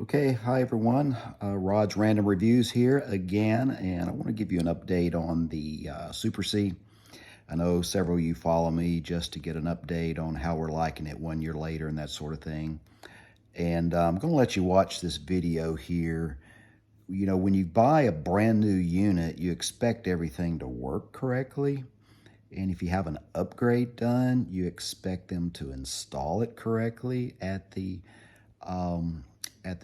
Okay, hi everyone. Rod's Random Reviews here again, and I want to give you an update on the Super C. I know several of you follow me just to get an update on how we're liking it 1 year later and that sort of thing. And I'm going to let you watch this video here. You know, when you buy a brand new unit, you expect everything to work correctly. And if you have an upgrade done, you expect them to install it correctly at the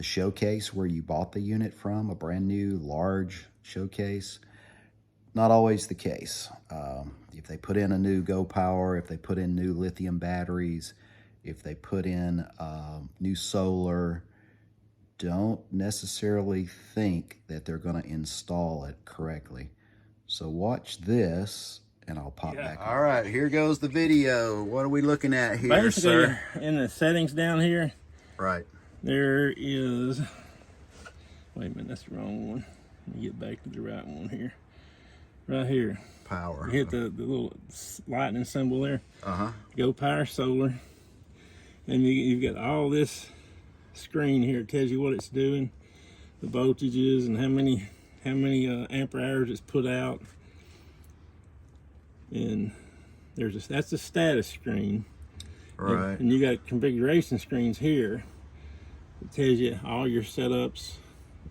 showcase where you bought the unit from, a brand new large showcase. Not always the case. If they put in a new Go Power, if they put in new lithium batteries, if they put in new solar, don't necessarily think that they're going to install it correctly. So watch this and I'll pop back. All right, here goes the video. What are we looking at here, basically, sir? In the settings down here, Right. there is, wait a minute, that's the wrong one. Let me get back to the right one here. Right here. Power. You hit the little lightning symbol there. Uh-huh. Go Power Solar. And you've got all this screen here. It tells you what it's doing, the voltages, and how many ampere hours it's put out. And that's the status screen. Right. And you got configuration screens here. It tells you all your setups,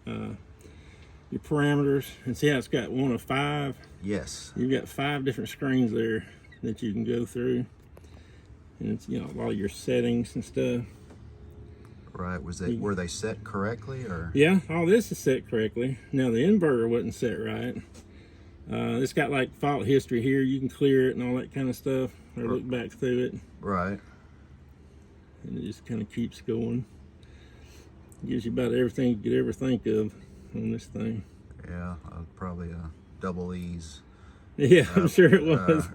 your parameters, and see how it's got one of 5? Yes. You've got 5 different screens there that you can go through. And it's, you know, a lot of your settings and stuff. Right. Were they set correctly, or? Yeah, all this is set correctly. Now the inverter wasn't set right. It's got like fault history here. You can clear it and all that kind of stuff, or look back through it. Right. And it just kind of keeps going. Gives you about everything you could ever think of on this thing. Yeah, probably a double E's. Yeah, I'm sure it was.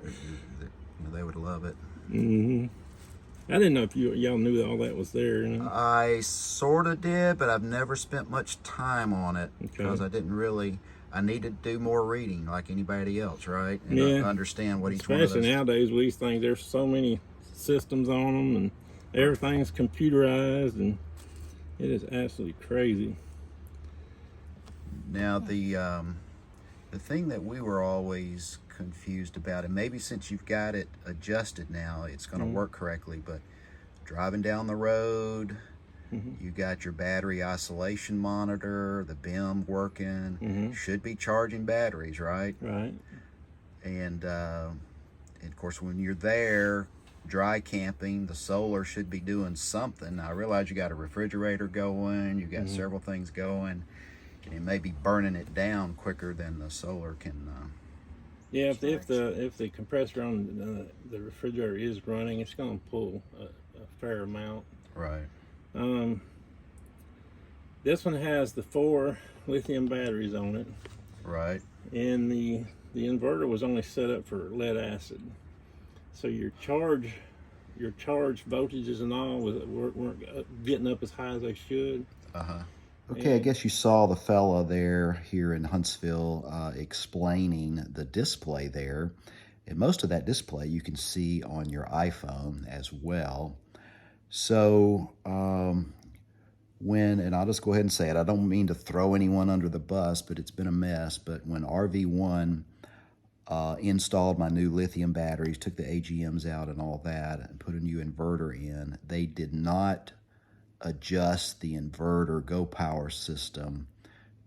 They would love it. Mm-hmm. I didn't know if y'all knew all that was there. You know? I sort of did, but I've never spent much time on it because I didn't really. I need to do more reading like anybody else, right? And understand what each one of those. Especially nowadays with these things, there's so many systems on them, and everything's computerized, and it is absolutely crazy. Now the thing that we were always confused about, and maybe since you've got it adjusted now, it's going to work correctly, but driving down the road, you got your battery isolation monitor, the BIM working, should be charging batteries, right? Right. And of course, when you're there dry camping, the solar should be doing something. I realize you got a refrigerator going, you got several things going, and it may be burning it down quicker than the solar can. Yeah, if the compressor on the refrigerator is running, it's going to pull a fair amount. Right. This one has the 4 lithium batteries on it. Right. And the inverter was only set up for lead acid, so your charge voltages and all weren't getting up as high as they should. Okay, I guess you saw the fella there here in Huntsville explaining the display there. And most of that display you can see on your iPhone as well. So and I'll just go ahead and say it, I don't mean to throw anyone under the bus, but it's been a mess. But when RV1 installed my new lithium batteries, took the AGMs out and all that, and put a new inverter in, they did not adjust the inverter Go Power system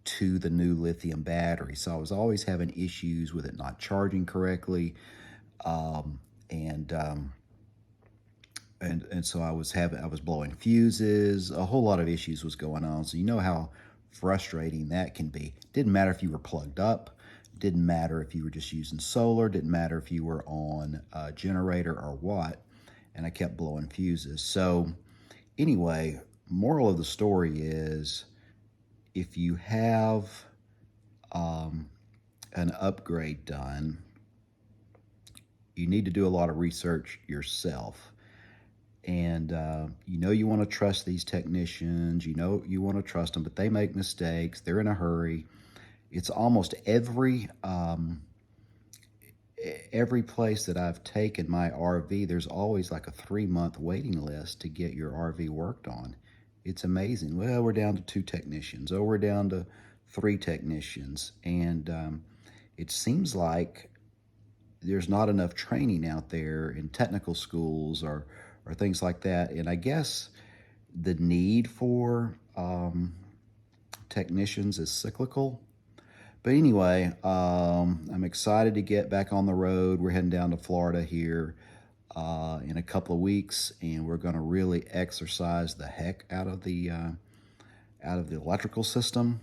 to the new lithium battery. So I was always having issues with it not charging correctly. And so I was blowing fuses, a whole lot of issues was going on. So you know how frustrating that can be. Didn't matter if you were plugged up, didn't matter if you were just using solar, didn't matter if you were on a generator or what, and I kept blowing fuses. So anyway, moral of the story is if you have an upgrade done, you need to do a lot of research yourself. And you want to trust these technicians, you want to trust them, but they make mistakes, they're in a hurry. It's almost every place that I've taken my RV, there's always like a 3-month waiting list to get your RV worked on. It's amazing. Well, we're down to 2 technicians. Oh, we're down to 3 technicians. And it seems like there's not enough training out there in technical schools or things like that. And I guess the need for technicians is cyclical. But anyway, I'm excited to get back on the road. We're heading down to Florida here in a couple of weeks, and we're going to really exercise the heck out of the electrical system.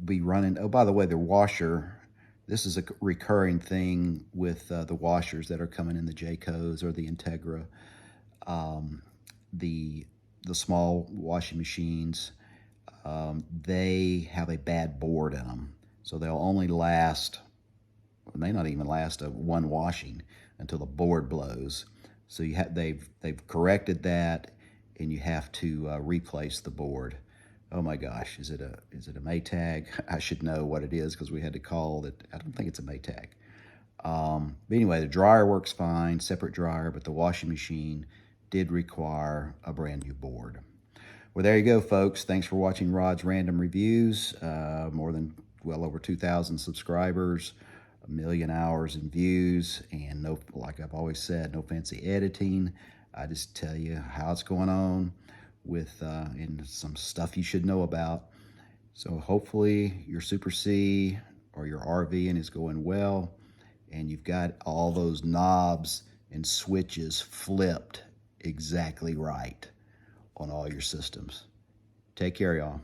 Be running. Oh, by the way, the washer. This is a recurring thing with the washers that are coming in the Jaycos or the Entegra, the small washing machines. They have a bad board in them, so they'll only last. May not even last one washing until the board blows. So they've corrected that, and you have to replace the board. Oh my gosh, is it a Maytag? I should know what it is because we had to call it. I don't think it's a Maytag. But anyway, the dryer works fine, separate dryer, but the washing machine did require a brand new board. Well, there you go, folks. Thanks for watching Rod's Random Reviews. Well over 2,000 subscribers, 1 million hours in views, and no, like I've always said, no fancy editing. I just tell you how it's going on with and some stuff you should know about. So hopefully your Super C or your RVing is going well, and you've got all those knobs and switches flipped exactly right on all your systems. Take care, y'all.